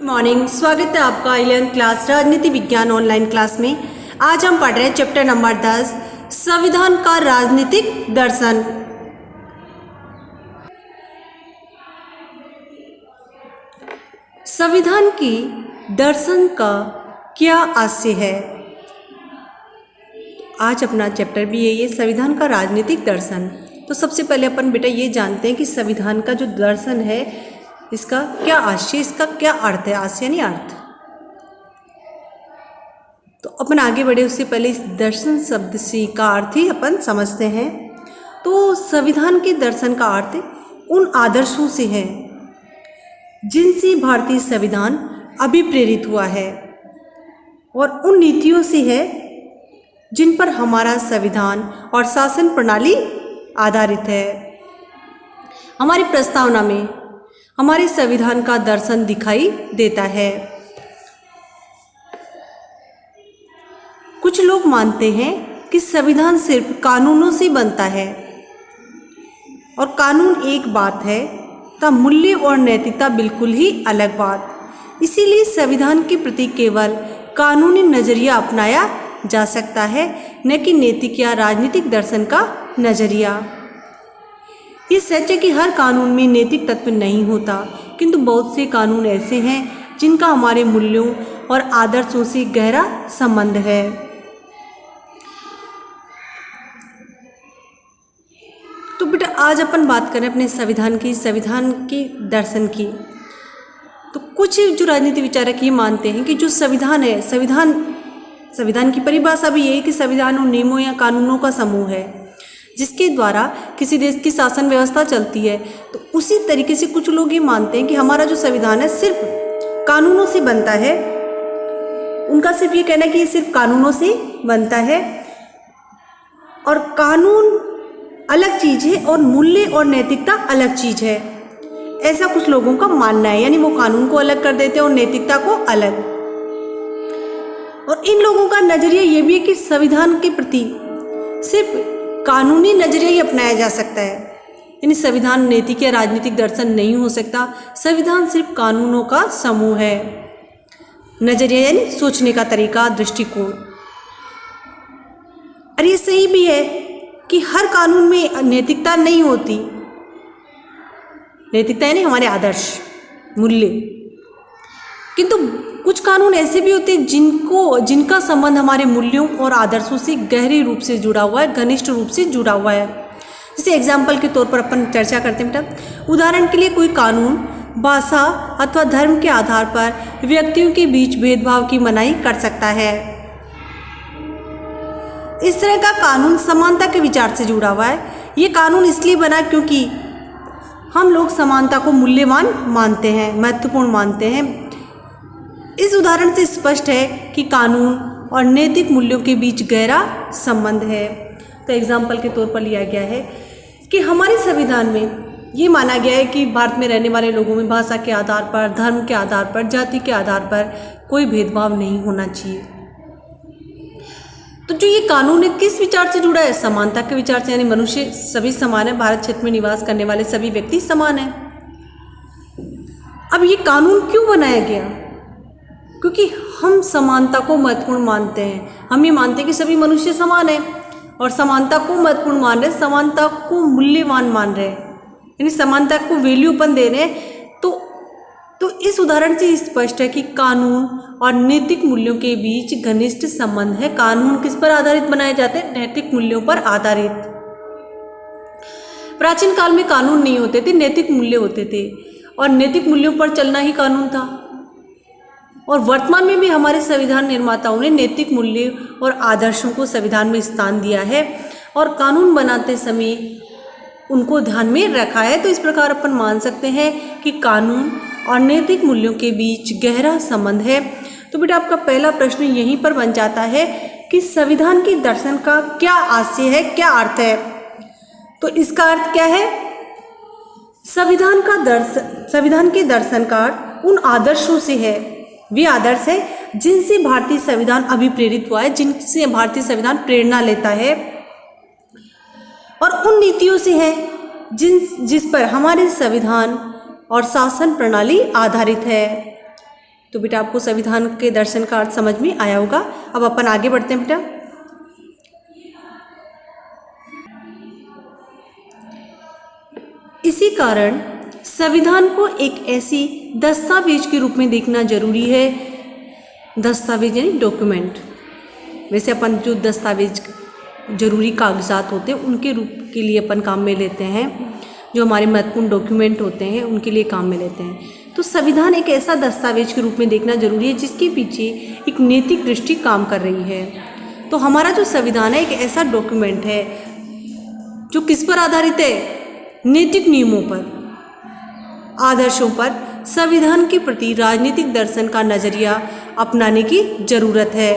Morning, स्वागत है आपका 11th क्लास राजनीति विज्ञान ऑनलाइन क्लास में। आज हम पढ़ रहे हैं चैप्टर नंबर 10 संविधान का राजनीतिक दर्शन। संविधान की दर्शन का क्या आशय है? आज अपना चैप्टर भी यही है, संविधान का राजनीतिक दर्शन। तो सबसे पहले अपन बेटा ये जानते हैं कि संविधान का जो दर्शन है इसका क्या आशय, इसका क्या अर्थ है। आशय यानी अर्थ। तो अपन आगे बढ़े उससे पहले इस दर्शन शब्द से का अर्थ ही अपन समझते हैं। तो संविधान के दर्शन का अर्थ उन आदर्शों से है जिनसे भारतीय संविधान अभिप्रेरित हुआ है और उन नीतियों से है जिन पर हमारा संविधान और शासन प्रणाली आधारित है। हमारी प्रस्तावना में हमारे संविधान का दर्शन दिखाई देता है। कुछ लोग मानते हैं कि संविधान सिर्फ कानूनों से बनता है और कानून एक बात है तब मूल्य और नैतिकता बिल्कुल ही अलग बात। इसीलिए संविधान के प्रति केवल कानूनी नजरिया अपनाया जा सकता है, न कि नैतिक या राजनीतिक दर्शन का नजरिया। ये सच है कि हर कानून में नैतिक तत्व नहीं होता, किंतु बहुत से कानून ऐसे हैं जिनका हमारे मूल्यों और आदर्शों से गहरा संबंध है। तो बेटा आज अपन बात करें अपने संविधान के दर्शन की। तो कुछ जो राजनीति विचारक ये मानते हैं कि जो संविधान है, संविधान की परिभाषा भी यही कि संविधान उन नियमों या कानूनों का समूह है जिसके द्वारा किसी देश की शासन व्यवस्था चलती है। तो उसी तरीके से कुछ लोग ये मानते हैं कि हमारा जो संविधान है सिर्फ कानूनों से बनता है। उनका सिर्फ ये कहना है कि ये सिर्फ कानूनों से बनता है और कानून अलग चीज़ है और मूल्य और नैतिकता अलग चीज़ है। ऐसा कुछ लोगों का मानना है, यानी वो कानून को अलग कर देते हैं और नैतिकता को अलग। और इन लोगों का नजरिया ये भी है कि संविधान के प्रति सिर्फ कानूनी नजरिया ही अपनाया जा सकता है, यानी संविधान नैतिक या राजनीतिक दर्शन नहीं हो सकता। संविधान सिर्फ कानूनों का समूह है। नजरिया यानी सोचने का तरीका, दृष्टिकोण। और ये सही भी है कि हर कानून में नैतिकता नहीं होती। नैतिकता यानी हमारे आदर्श, मूल्य। किंतु कुछ कानून ऐसे भी होते हैं जिनका संबंध हमारे मूल्यों और आदर्शों से गहरे रूप से जुड़ा हुआ है, घनिष्ठ रूप से जुड़ा हुआ है। जैसे एग्जाम्पल के तौर पर अपन चर्चा करते हैं बेटा। उदाहरण के लिए कोई कानून भाषा अथवा धर्म के आधार पर व्यक्तियों के बीच भेदभाव की मनाही कर सकता है। इस तरह का कानून समानता के विचार से जुड़ा हुआ है। ये कानून इसलिए बना क्योंकि हम लोग समानता को मूल्यवान मानते हैं, महत्वपूर्ण मानते हैं। इस उदाहरण से स्पष्ट है कि कानून और नैतिक मूल्यों के बीच गहरा संबंध है। तो एग्जाम्पल के तौर पर लिया गया है कि हमारे संविधान में ये माना गया है कि भारत में रहने वाले लोगों में भाषा के आधार पर, धर्म के आधार पर, जाति के आधार पर कोई भेदभाव नहीं होना चाहिए। तो जो ये कानून है किस विचार से जुड़ा है? समानता के विचार से, यानी मनुष्य सभी समान है, भारत क्षेत्र में निवास करने वाले सभी व्यक्ति समान हैं। अब ये कानून क्यों बनाया गया? क्योंकि हम समानता को महत्वपूर्ण मानते हैं। हम ये मानते हैं कि सभी मनुष्य समान हैं और समानता को महत्वपूर्ण मान रहे, समानता को मूल्यवान मान रहे, यानी समानता को वैल्यूपन दे रहे हैं। तो इस उदाहरण से स्पष्ट है कि कानून और नैतिक मूल्यों के बीच घनिष्ठ संबंध है। कानून किस पर आधारित बनाए जाते हैं? नैतिक मूल्यों पर आधारित। प्राचीन काल में कानून नहीं होते थे, नैतिक मूल्य होते थे और नैतिक मूल्यों पर चलना ही कानून था। और वर्तमान में भी हमारे संविधान निर्माताओं ने नैतिक मूल्य और आदर्शों को संविधान में स्थान दिया है और कानून बनाते समय उनको ध्यान में रखा है। तो इस प्रकार अपन मान सकते हैं कि कानून और नैतिक मूल्यों के बीच गहरा संबंध है। तो बेटा आपका पहला प्रश्न यहीं पर बन जाता है कि संविधान के दर्शन का क्या आशय है, क्या अर्थ है? तो इसका अर्थ क्या है? संविधान के दर्शन का अर्थ उन आदर्शों से है, वे आदर्श है जिनसे भारतीय संविधान अभिप्रेरित हुआ है, जिनसे भारतीय संविधान प्रेरणा लेता है, और उन नीतियों से है जिस पर हमारे संविधान और शासन प्रणाली आधारित है। तो बेटा आपको संविधान के दर्शन का अर्थ समझ में आया होगा। अब अपन आगे बढ़ते हैं बेटा। इसी कारण संविधान को एक ऐसी दस्तावेज के रूप में देखना जरूरी है। दस्तावेज यानी डॉक्यूमेंट। वैसे अपन जो दस्तावेज जरूरी कागजात होते हैं उनके रूप के लिए अपन काम में लेते हैं, जो हमारे महत्वपूर्ण डॉक्यूमेंट होते हैं उनके लिए काम में लेते हैं। तो संविधान एक ऐसा दस्तावेज के रूप में देखना जरूरी है जिसके पीछे एक नैतिक दृष्टि काम कर रही है। तो हमारा जो संविधान है एक ऐसा डॉक्यूमेंट है जो किस पर आधारित है? नैतिक नियमों पर, आदर्शों पर। संविधान के प्रति राजनीतिक दर्शन का नजरिया अपनाने की जरूरत है।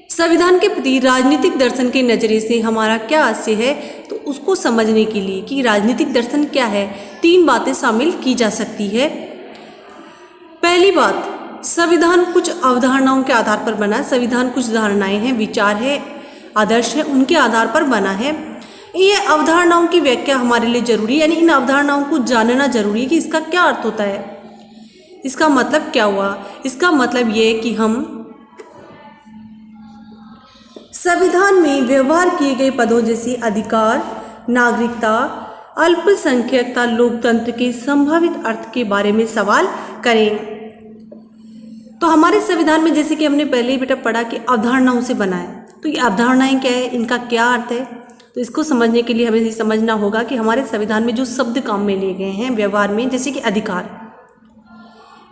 संविधान के प्रति राजनीतिक दर्शन के नजरिए से हमारा क्या आशय है, तो उसको समझने के लिए कि राजनीतिक दर्शन क्या है, 3 बातें शामिल की जा सकती है। पहली बात, संविधान कुछ अवधारणाओं के आधार पर बना है। संविधान कुछ धारणाएं हैं, विचार है, आदर्श है, उनके आधार पर बना है। ये अवधारणाओं की व्याख्या हमारे लिए जरूरी है, यानी इन अवधारणाओं को जानना जरूरी है कि इसका क्या अर्थ होता है, इसका मतलब क्या हुआ। इसका मतलब ये है कि हम संविधान में व्यवहार किए गए पदों जैसे अधिकार, नागरिकता, अल्पसंख्यकता, लोकतंत्र के संभावित अर्थ के बारे में सवाल करें। तो हमारे संविधान में जैसे कि हमने पहले ही बेटा पढ़ा कि अवधारणाओं से बना है। तो ये अवधारणाएं क्या है, इनका क्या अर्थ है, तो इसको समझने के लिए हमें ये समझना होगा कि हमारे संविधान में जो शब्द काम में लिए गए हैं व्यवहार में, जैसे कि अधिकार।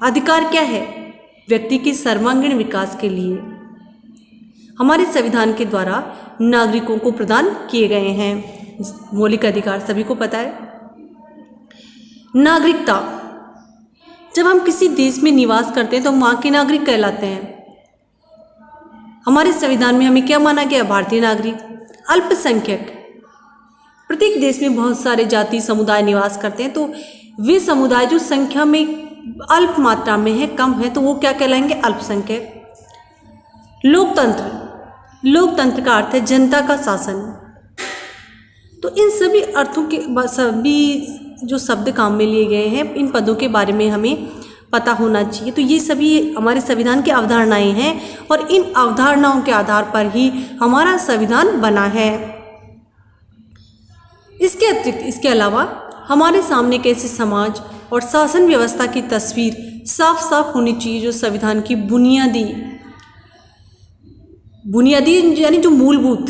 अधिकार क्या है? व्यक्ति के सर्वांगीण विकास के लिए हमारे संविधान के द्वारा नागरिकों को प्रदान किए गए हैं मौलिक अधिकार, सभी को पता है। नागरिकता, जब हम किसी देश में निवास करते हैं तो हम वहाँ के नागरिक कहलाते हैं। हमारे संविधान में हमें क्या माना गया? भारतीय नागरिक। अल्पसंख्यक, प्रत्येक देश में बहुत सारे जाति समुदाय निवास करते हैं, तो वे समुदाय जो संख्या में अल्प मात्रा में है, कम है, तो वो क्या कहलाएंगे? अल्पसंख्यक। लोकतंत्र, लोकतंत्र का अर्थ है जनता का शासन। तो इन सभी अर्थों के सभी जो शब्द काम में लिए गए हैं, इन पदों के बारे में हमें पता होना चाहिए। तो ये सभी हमारे संविधान की अवधारणाएं हैं और इन अवधारणाओं के आधार पर ही हमारा संविधान बना है। इसके अतिरिक्त, इसके अलावा हमारे सामने कैसे समाज और शासन व्यवस्था की तस्वीर साफ साफ होनी चाहिए, जो संविधान की बुनियादी यानी जो मूलभूत,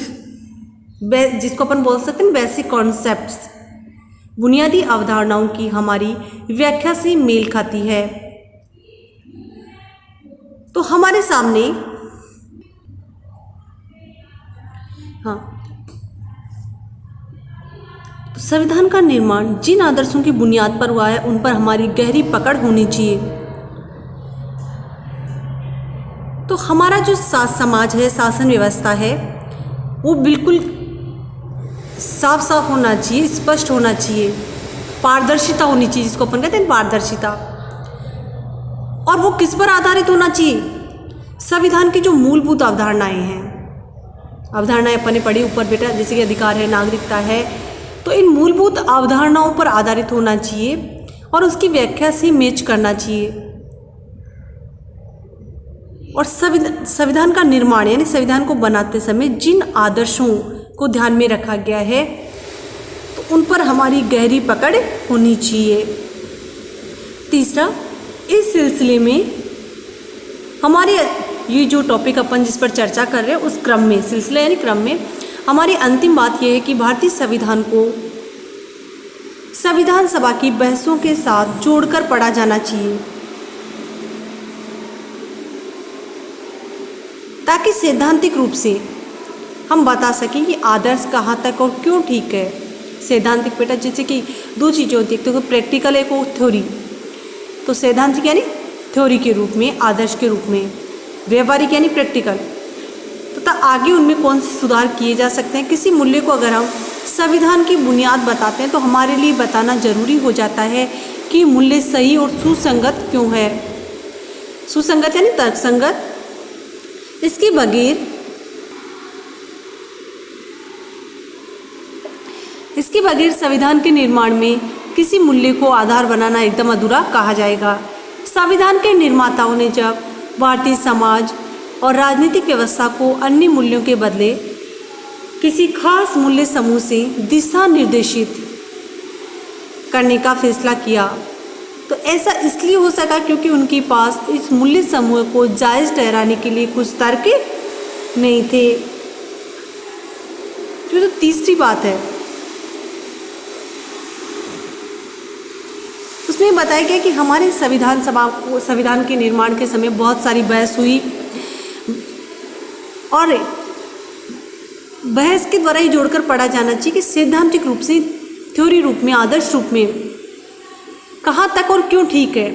जिसको अपन बोल सकते हैं बेसिक कॉन्सेप्ट्स, बुनियादी अवधारणाओं की हमारी व्याख्या से मेल खाती है। तो हमारे सामने तो संविधान का निर्माण जिन आदर्शों की बुनियाद पर हुआ है उन पर हमारी गहरी पकड़ होनी चाहिए। तो हमारा जो समाज है, शासन व्यवस्था है, वो बिल्कुल साफ साफ होना चाहिए, स्पष्ट होना चाहिए, पारदर्शिता होनी चाहिए, जिसको अपन कहते हैं पारदर्शिता। और वो किस पर आधारित होना चाहिए? संविधान की जो मूलभूत अवधारणाएं हैं, अवधारणाएं अपन ने पढ़ी ऊपर बेटा, जैसे कि अधिकार है, नागरिकता है, तो इन मूलभूत अवधारणाओं पर आधारित होना चाहिए और उसकी व्याख्या से मैच करना चाहिए। और संविधान का निर्माण यानी संविधान को बनाते समय जिन आदर्शों को ध्यान में रखा गया है तो उन पर हमारी गहरी पकड़ होनी चाहिए। तीसरा, इस सिलसिले में हमारे ये जो टॉपिक अपन जिस पर चर्चा कर रहे हैं उस क्रम में, सिलसिला यानी क्रम में, हमारी अंतिम बात यह है कि भारतीय संविधान को संविधान सभा की बहसों के साथ जोड़कर पढ़ा जाना चाहिए, ताकि सैद्धांतिक रूप से हम बता सकें कि आदर्श कहाँ तक और क्यों ठीक है। सैद्धांतिक बेटा जैसे कि 2 चीज़ें होती है, तो प्रैक्टिकल एक और थ्योरी। तो सैद्धांतिक यानी थ्योरी के रूप में, आदर्श के रूप में, व्यवहारिक यानी प्रैक्टिकल, तथा आगे उनमें कौन से सुधार किए जा सकते हैं। किसी मूल्य को अगर हम संविधान की बुनियाद बताते हैं तो हमारे लिए बताना जरूरी हो जाता है कि मूल्य सही और सुसंगत क्यों है। सुसंगत यानी तर्कसंगत। इसके बगैर संविधान के निर्माण में किसी मूल्य को आधार बनाना एकदम अधूरा कहा जाएगा। संविधान के निर्माताओं ने जब भारतीय समाज और राजनीतिक व्यवस्था को अन्य मूल्यों के बदले किसी खास मूल्य समूह से दिशा निर्देशित करने का फैसला किया, तो ऐसा इसलिए हो सका क्योंकि उनके पास इस मूल्य समूह को जायज़ ठहराने के लिए कुछ तर्क नहीं थे। जो तीसरी बात है उसमें बताया गया कि हमारे संविधान के निर्माण के समय बहुत सारी बहस हुई और बहस के द्वारा ही जोड़कर पढ़ा जाना चाहिए कि सैद्धांतिक रूप से, थ्योरी रूप में, आदर्श रूप में कहाँ तक और क्यों ठीक है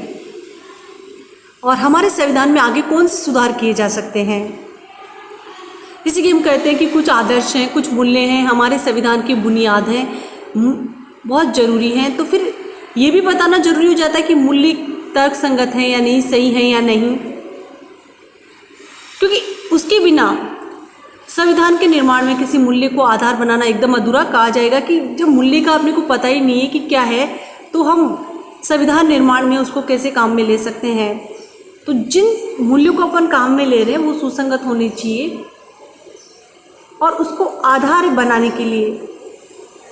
और हमारे संविधान में आगे कौन से सुधार किए जा सकते हैं। जैसे कि हम कहते हैं कि कुछ आदर्श हैं, कुछ मूल्य हैं, हमारे संविधान की बुनियाद हैं, बहुत ज़रूरी हैं, तो फिर ये भी बताना जरूरी हो जाता है कि मूल्य तर्क संगत हैं या नहीं, सही हैं या नहीं, क्योंकि उसके बिना संविधान के निर्माण में किसी मूल्य को आधार बनाना एकदम अधूरा कहा जाएगा कि जब मूल्य का अपने को पता ही नहीं है कि क्या है, तो हम संविधान निर्माण में उसको कैसे काम में ले सकते हैं। तो जिन मूल्यों को अपन काम में ले रहे हैं वो सुसंगत होने चाहिए और उसको आधार बनाने के लिए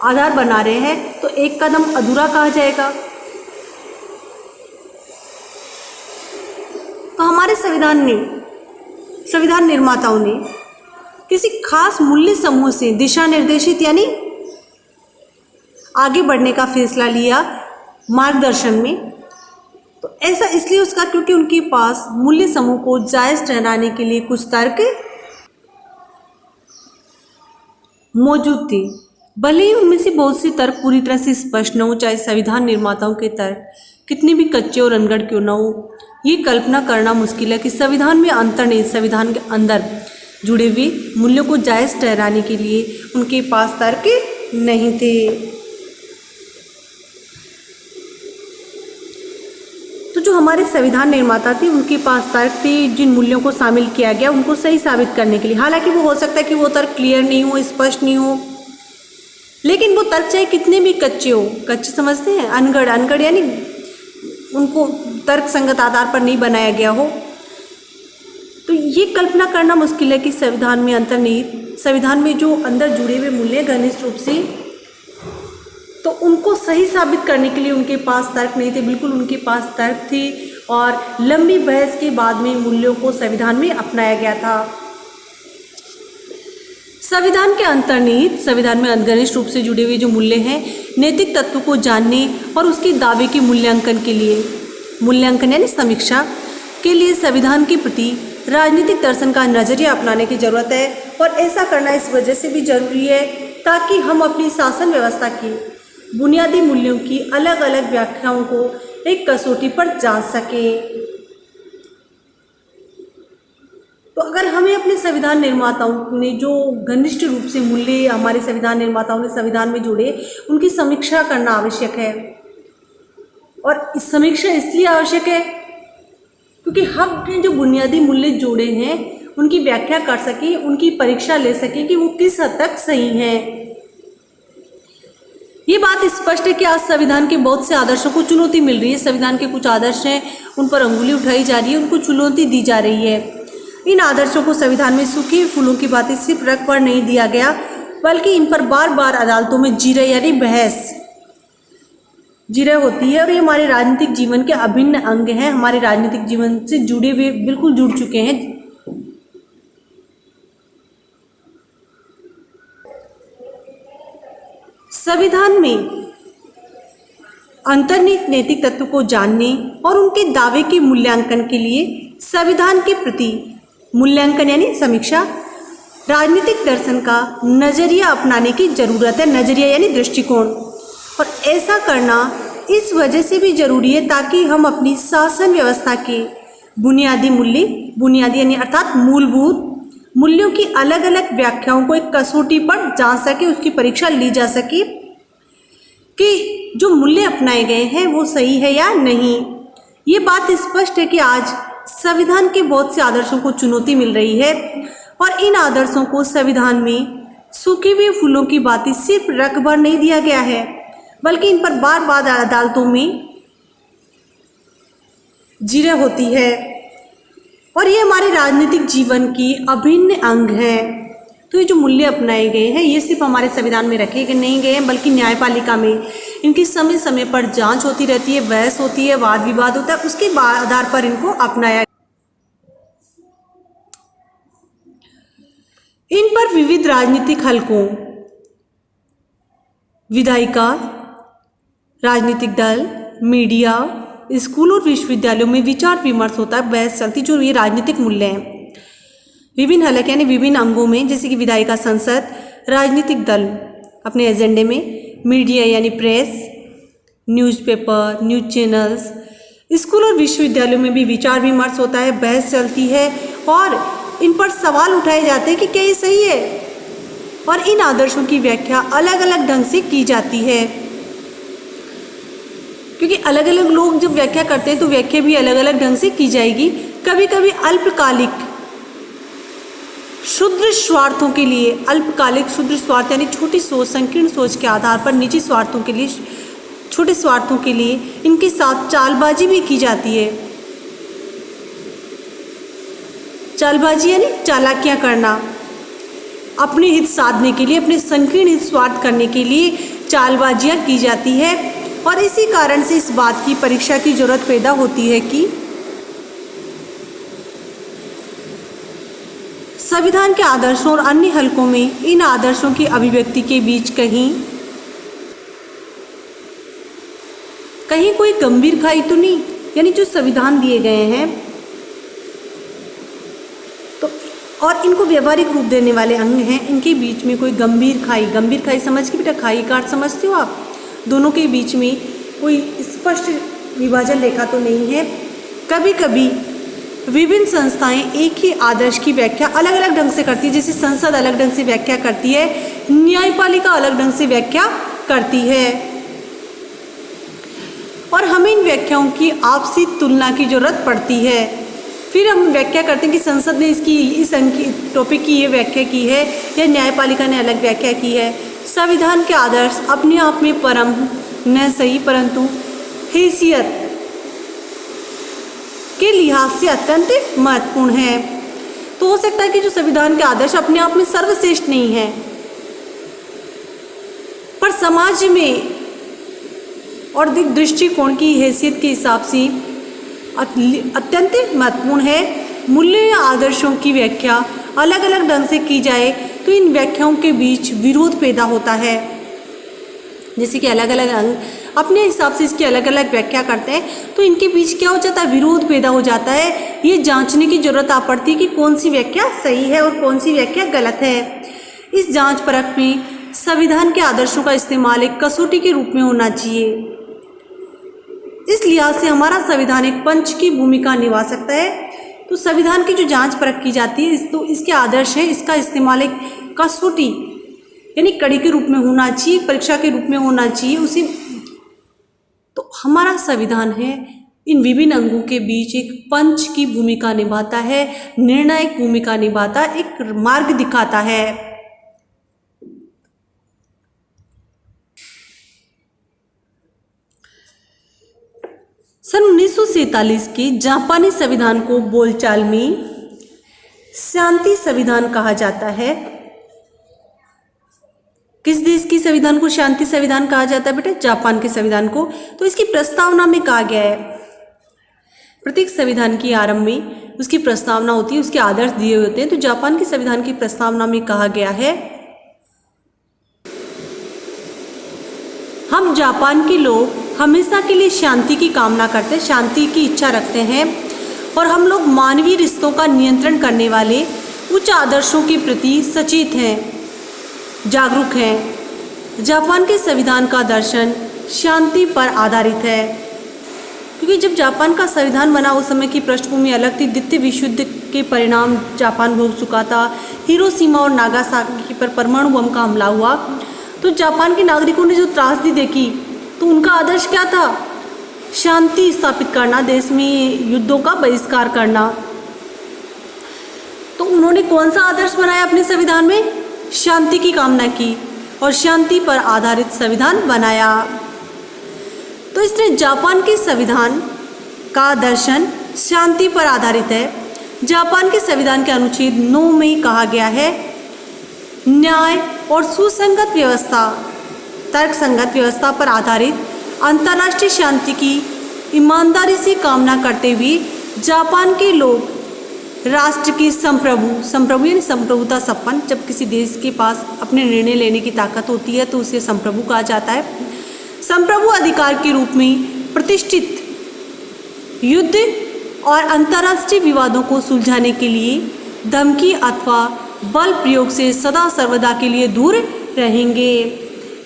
आधार बना रहे हैं तो एक कदम अधूरा कहा जाएगा। तो हमारे संविधान निर्माताओं ने किसी खास मूल्य समूह से दिशा निर्देशित यानी आगे बढ़ने का फैसला लिया मार्गदर्शन में, तो ऐसा इसलिए उसका क्योंकि उनके पास मूल्य समूह को जायज़ ठहराने के लिए कुछ तर्क मौजूद थे। भले ही उनमें से बहुत से तर्क पूरी तरह से स्पष्ट न हो, चाहे संविधान निर्माताओं के तर्क कितने भी कच्चे और अनगढ़ क्यों न हो, ये कल्पना करना मुश्किल है कि संविधान में अंतर्निहित संविधान के अंदर जुड़े हुए मूल्यों को जायज़ ठहराने के लिए उनके पास तर्क नहीं थे। तो जो हमारे संविधान निर्माता थे उनके पास तर्क थे जिन मूल्यों को शामिल किया गया उनको सही साबित करने के लिए। हालांकि वो हो सकता है कि वो तर्क क्लियर नहीं हो, स्पष्ट नहीं हो, लेकिन वो तर्क चाहे कितने भी कच्चे हो, कच्चे समझते हैं, अनगढ़ यानी उनको तर्क संगत आधार पर नहीं बनाया गया हो, तो ये कल्पना करना मुश्किल है कि संविधान में अंतर्निहित संविधान में जो अंदर जुड़े हुए मूल्य घनिष्ठ रूप से, तो उनको सही साबित करने के लिए उनके पास तर्क नहीं थे। बिल्कुल उनके पास तर्क थे और लंबी बहस के बाद में मूल्यों को संविधान में अपनाया गया था। संविधान के अंतर्निहित संविधान में घनिष्ठ रूप से जुड़े हुए जो मूल्य हैं, नैतिक तत्व को जानने और उसके दावे के मूल्यांकन यानी समीक्षा के लिए संविधान के प्रति राजनीतिक दर्शन का नजरिया अपनाने की जरूरत है। और ऐसा करना इस वजह से भी जरूरी है ताकि हम अपनी शासन व्यवस्था की बुनियादी मूल्यों की अलग अलग व्याख्याओं को एक कसौटी पर जांच सकें। तो अगर हमें अपने संविधान निर्माताओं ने जो घनिष्ठ रूप से मूल्य हमारे संविधान निर्माताओं ने संविधान में जोड़े, उनकी समीक्षा करना आवश्यक है। और इस समीक्षा इसलिए आवश्यक है क्योंकि हमने जो बुनियादी मूल्य जोड़े हैं उनकी व्याख्या कर सकें, उनकी परीक्षा ले सकें कि वो किस हद तक सही हैं। ये बात स्पष्ट है कि आज संविधान के बहुत से आदर्शों को चुनौती मिल रही है। संविधान के कुछ आदर्श हैं, उन पर अंगुली उठाई जा रही है, उनको चुनौती दी जा रही है। इन आदर्शों को संविधान में सूखे फूलों की बातें सिर्फ रख पर नहीं दिया गया, बल्कि इन पर बार बार अदालतों में जिरह यानी बहस होती है और ये हमारे राजनीतिक जीवन के अभिन्न अंग हैं, हमारे राजनीतिक जीवन से जुड़े हुए बिल्कुल जुड़ चुके हैं। संविधान में अंतर्निहित नैतिक तत्व को जानने और उनके दावे के मूल्यांकन के लिए संविधान के प्रति मूल्यांकन यानी समीक्षा राजनीतिक दर्शन का नजरिया अपनाने की जरूरत है। नजरिया यानी दृष्टिकोण। और ऐसा करना इस वजह से भी जरूरी है ताकि हम अपनी शासन व्यवस्था के बुनियादी यानी अर्थात मूलभूत मूल्यों की अलग अलग व्याख्याओं को एक कसौटी पर जांच सके, उसकी परीक्षा ली जा सके कि जो मूल्य अपनाए गए हैं वो सही है या नहीं। ये बात स्पष्ट है कि आज संविधान के बहुत से आदर्शों को चुनौती मिल रही है और इन आदर्शों को संविधान में सूखे हुए फूलों की बातें सिर्फ रख भर नहीं दिया गया है, बल्कि इन पर बार बार अदालतों में जीरा होती है और ये हमारे राजनीतिक जीवन की अभिन्न अंग है। तो ये जो मूल्य अपनाए गए हैं ये सिर्फ हमारे संविधान में रखे गए नहीं गए हैं, बल्कि न्यायपालिका में इनकी समय समय पर जांच होती रहती है, बहस होती है, वाद विवाद होता है, उसके आधार पर इनको अपनाया। इन पर विविध राजनीतिक हलकों, विधायिका, राजनीतिक दल, मीडिया, स्कूल और विश्वविद्यालयों में विचार विमर्श होता है, बहस चलती। जो ये राजनीतिक मूल्य हैं विभिन्न हलक यानी विभिन्न अंगों में, जैसे कि विधायिका संसद, राजनीतिक दल अपने एजेंडे में, मीडिया यानी press, newspaper, news channels, school और विश्वविद्यालयों में भी विचार विमर्श होता है, बहस चलती है और इन पर सवाल उठाए जाते हैं कि क्या ये सही है, और इन आदर्शों की व्याख्या अलग अलग ढंग से की जाती है। क्योंकि अलग अलग लोग जब व्याख्या करते हैं तो व्याख्या भी अलग अलग ढंग से की जाएगी। कभी कभी अल्पकालिक क्षुद्र स्वार्थों के लिए, अल्पकालिक क्षुद्र स्वार्थ यानी छोटी सोच, संकीर्ण सोच के आधार पर निजी स्वार्थों के लिए, छोटे स्वार्थों के लिए इनके साथ चालबाजी भी की जाती है। चालबाजी यानी चालाकियां करना, अपने हित साधने के लिए, अपने संकीर्ण हित स्वार्थ करने के लिए चालबाजियां की जाती है। और इसी कारण से इस बात की परीक्षा की जरूरत पैदा होती है कि संविधान के आदर्शों और अन्य हलकों में इन आदर्शों की अभिव्यक्ति के बीच कहीं कोई गंभीर खाई तो नहीं, यानी जो संविधान दिए गए हैं तो और इनको व्यवहारिक रूप देने वाले अंग हैं, इनके बीच में कोई गंभीर खाई समझ के बेटा, खाई काट समझते हो आप, दोनों के बीच में कोई स्पष्ट विभाजन रेखा तो नहीं है। कभी कभी विभिन्न संस्थाएं एक ही आदर्श की व्याख्या अलग अलग ढंग से करती है, जैसे संसद अलग ढंग से व्याख्या करती है, न्यायपालिका अलग ढंग से व्याख्या करती है, और हमें इन व्याख्याओं की आपसी तुलना की जरूरत पड़ती है। फिर हम व्याख्या करते हैं कि संसद ने इसकी इस टॉपिक की ये व्याख्या की है या न्यायपालिका ने अलग व्याख्या की है। संविधान के आदर्श अपने आप में परम न सही परंतु हैसियत के लिहाज से अत्यंत महत्वपूर्ण है। तो हो सकता है कि जो संविधान के आदर्श अपने आप में सर्वश्रेष्ठ नहीं है, पर समाज में और दृष्टिकोण की हैसियत के हिसाब से अत्यंत महत्वपूर्ण है। मूल्य या आदर्शों की व्याख्या अलग अलग ढंग से की जाए तो इन व्याख्याओं के बीच विरोध पैदा होता है। जैसे कि अलग अलग अंग अपने हिसाब से इसकी अलग अलग व्याख्या करते हैं तो इनके बीच क्या हो जाता है, विरोध पैदा हो जाता है। ये जांचने की जरूरत आ पड़ती है कि कौन सी व्याख्या सही है और कौन सी व्याख्या गलत है। इस जांच परख में संविधान के आदर्शों का इस्तेमाल एक कसौटी के रूप में होना चाहिए। इस लिहाज से हमारा संविधान एक पंच की भूमिका निभा सकता है। तो संविधान की जो जांच परख की जाती है तो इसके आदर्श है, इसका इस्तेमाल एक कसौटी यानी कड़ी के रूप में होना चाहिए, परीक्षा के रूप में होना चाहिए उसी। तो हमारा संविधान है इन विभिन्न अंगों के बीच एक पंच की भूमिका निभाता है, निर्णायक भूमिका निभाता है, एक मार्ग दिखाता है। सन 1947 के जापानी संविधान को बोलचाल में शांति संविधान कहा जाता है। किस देश की संविधान को शांति संविधान कहा जाता है बेटा? जापान के संविधान को। तो इसकी प्रस्तावना में कहा गया है, प्रत्येक संविधान की आरंभ में उसकी प्रस्तावना होती है, उसके आदर्श दिए होते हैं। तो जापान के संविधान की प्रस्तावना में कहा गया है, हम जापान के लोग हमेशा के लिए शांति की कामना करते हैं, शांति की इच्छा रखते हैं, और हम लोग मानवीय रिश्तों का नियंत्रण करने वाले उच्च आदर्शों के प्रति सचेत हैं, जागरूक हैं। जापान के संविधान का दर्शन शांति पर आधारित है। क्योंकि जब जापान का संविधान बना उस समय की पृष्ठभूमि अलग थी। द्वितीय विश्व युद्ध के परिणाम जापान भोग चुका था। हिरोशिमा और नागासाकी पर परमाणु बम का हमला हुआ। तो जापान के नागरिकों ने जो त्रासदी देखी तो उनका आदर्श क्या था? शांति स्थापित करना, देश में युद्धों का बहिष्कार करना। तो उन्होंने कौन सा आदर्श बनाया अपने संविधान में? शांति की कामना की और शांति पर आधारित संविधान बनाया। तो इसने जापान के संविधान का दर्शन शांति पर आधारित है। जापान के संविधान के अनुच्छेद 9 में कहा गया है, न्याय और सुसंगत व्यवस्था, तर्कसंगत व्यवस्था पर आधारित अंतर्राष्ट्रीय शांति की ईमानदारी से कामना करते हुए जापान के लोग राष्ट्र की संप्रभु यानी संप्रभुता संपन्न, जब किसी देश के पास अपने निर्णय लेने की ताकत होती है तो उसे संप्रभु कहा जाता है, संप्रभु अधिकार के रूप में प्रतिष्ठित युद्ध और अंतर्राष्ट्रीय विवादों को सुलझाने के लिए धमकी अथवा बल प्रयोग से सदा सर्वदा के लिए दूर रहेंगे।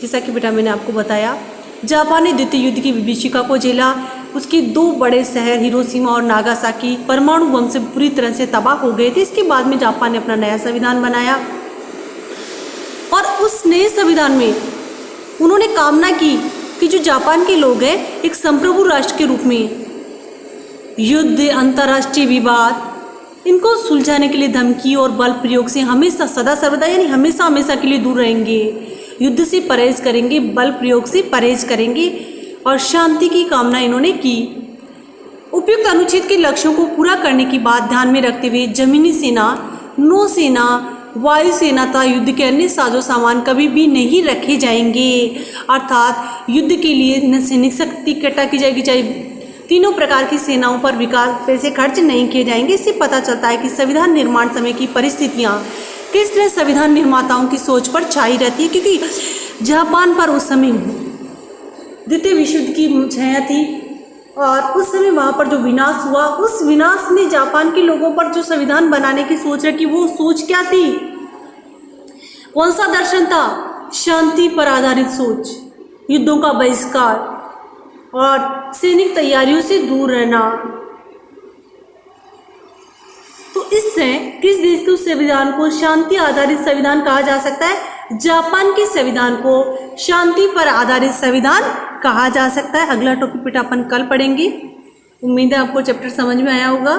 जैसा कि बेटा मैंने आपको बताया, जापान ने द्वितीय युद्ध की विभीषिका को झेला। उसके 2 बड़े शहर हिरोशिमा और नागासाकी परमाणु बम से पूरी तरह से तबाह हो गए थे। इसके बाद में जापान ने अपना नया संविधान बनाया और उस नए संविधान में उन्होंने कामना की कि जो जापान के लोग हैं एक संप्रभु राष्ट्र के रूप में युद्ध, अंतर्राष्ट्रीय विवाद, इनको सुलझाने के लिए धमकी और बल प्रयोग से हमेशा सदा सर्वदा यानी हमेशा हमेशा के लिए दूर रहेंगे। युद्ध से परहेज करेंगे, बल प्रयोग से परहेज करेंगे और शांति की कामना इन्होंने की। उपयुक्त अनुच्छेद के लक्ष्यों को पूरा करने की बात ध्यान में रखते हुए जमीनी सेना, नौसेना, वायुसेना तथा युद्ध के अन्य साजो सामान कभी भी नहीं रखे जाएंगे। अर्थात युद्ध के लिए न सैनिक शक्ति इकट्ठा की जाएगी, चाहे तीनों प्रकार की सेनाओं पर विकास पैसे खर्च नहीं किए जाएंगे। इससे पता चलता है कि संविधान निर्माण समय की परिस्थितियाँ किस तरह संविधान निर्माताओं की सोच पर छाई रहती है, क्योंकि जापान पर उस समय द्वितीय विश्व युद्ध की छाया थी और उस समय वहाँ पर जो विनाश हुआ, उस विनाश ने जापान के लोगों पर जो संविधान बनाने की सोच रखी, वो सोच क्या थी, कौन सा दर्शन था? शांति पर आधारित सोच, युद्धों का बहिष्कार और सैनिक तैयारियों से दूर रहना। तो इससे किस देश के संविधान को शांति आधारित संविधान कहा जा सकता है? जापान के संविधान को शांति पर आधारित संविधान कहा जा सकता है। अगला टॉपिक बेटा अपन कल पढ़ेंगे। उम्मीद है आपको चैप्टर समझ में आया होगा।